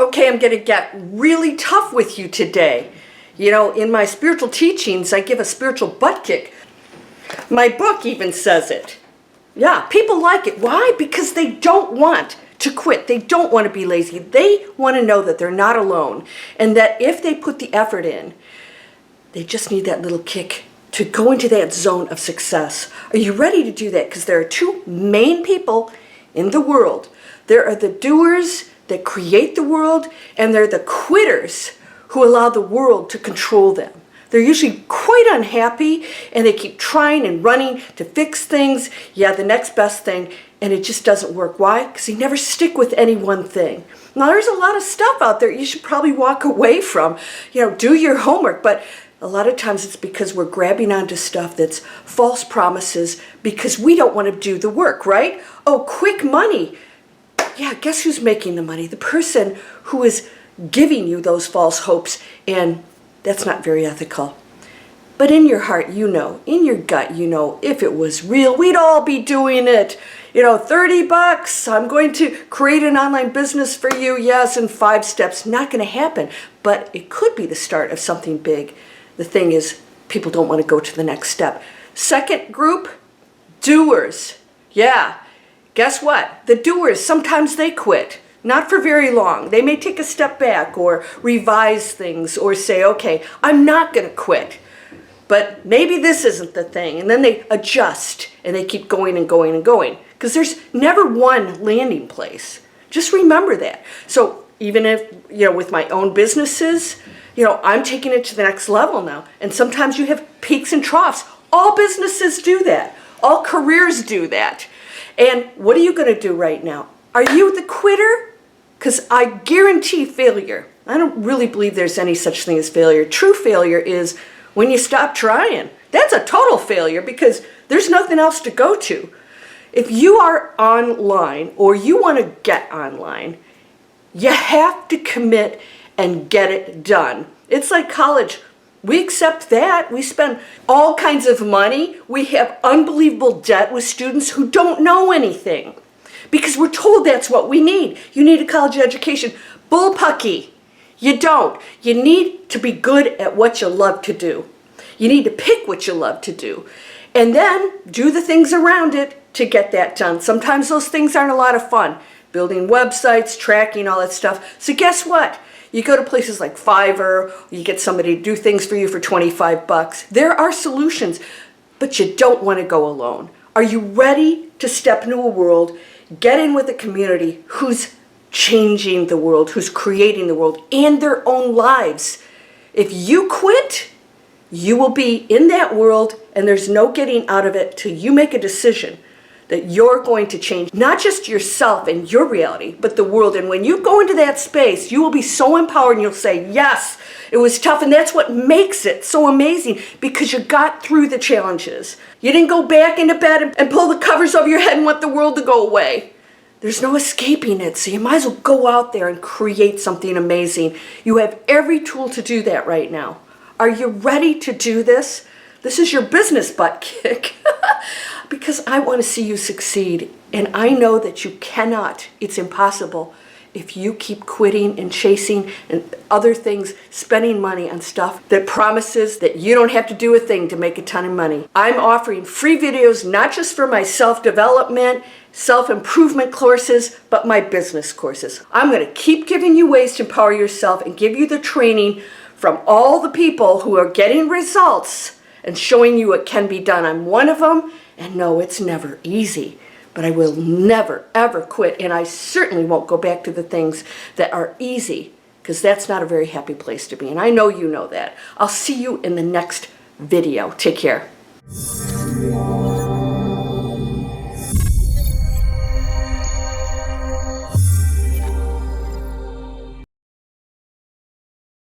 Okay, I'm going to get really tough with you today. You know, in my spiritual teachings, I give a spiritual butt kick. My book even says it. Yeah, people like it. Why? Because they don't want to quit. They don't want to be lazy. They want to know that they're not alone, and that if they put the effort in, they just need that little kick to go into that zone of success. Are you ready to do that? Because there are two main people in the world. There are the doers that create the world, and there are the quitters who allow the world to control them. They're usually quite unhappy, and they keep trying and running to fix things. Yeah, the next best thing, and it just doesn't work. Why? Because they never stick with any one thing. Now, there's a lot of stuff out there you should probably walk away from. You know, do your homework, but a lot of times it's because we're grabbing onto stuff that's false promises because we don't want to do the work, right? Oh, quick money. Yeah, guess who's making the money? The person who is giving you those false hopes, and that's not very ethical. But in your heart, you know, in your gut, you know, if it was real, we'd all be doing it. You know, $30, I'm going to create an online business for you, yes, in 5 steps. Not going to happen, but it could be the start of something big. The thing is, people don't want to go to the next step. Second group, doers. Yeah, guess what? The doers, sometimes they quit. Not for very long. They may take a step back or revise things or say, okay, I'm not going to quit. But maybe this isn't the thing. And then they adjust and they keep going and going and going. Because there's never one landing place. Just remember that. So even if, you know, with my own businesses, you know, I'm taking it to the next level now. And sometimes you have peaks and troughs. All businesses do that. All careers do that. And what are you going to do right now? Are you the quitter? Because I guarantee failure. I don't really believe there's any such thing as failure. True failure is when you stop trying. That's a total failure because there's nothing else to go to. If you are online or you want to get online, you have to commit and get it done. It's like college. We accept that. We spend all kinds of money. We have unbelievable debt with students who don't know anything. Because we're told that's what we need. You need a college education. Bullpucky. You don't. You need to be good at what you love to do. You need to pick what you love to do. And then do the things around it to get that done. Sometimes those things aren't a lot of fun. Building websites, tracking, all that stuff. So guess what? You go to places like Fiverr, you get somebody to do things for you for $25. There are solutions, but you don't want to go alone. Are you ready to step into a world, get in with a community who's changing the world, who's creating the world and their own lives? If you quit, you will be in that world and there's no getting out of it till you make a decision that you're going to change not just yourself and your reality, but the world. And when you go into that space, you will be so empowered and you'll say, yes, it was tough. And that's what makes it so amazing because you got through the challenges. You didn't go back into bed and pull the covers over your head and want the world to go away. There's no escaping it. So you might as well go out there and create something amazing. You have every tool to do that right now. Are you ready to do this? This is your business butt kick. Because I want to see you succeed. And I know that you cannot. It's impossible if you keep quitting and chasing and other things, spending money on stuff that promises that you don't have to do a thing to make a ton of money. I'm offering free videos, not just for my self-development, self-improvement courses, but my business courses. I'm going to keep giving you ways to empower yourself and give you the training from all the people who are getting results and showing you what can be done. I'm one of them. And no, it's never easy, but I will never, ever quit. And I certainly won't go back to the things that are easy because that's not a very happy place to be. And I know you know that. I'll see you in the next video. Take care.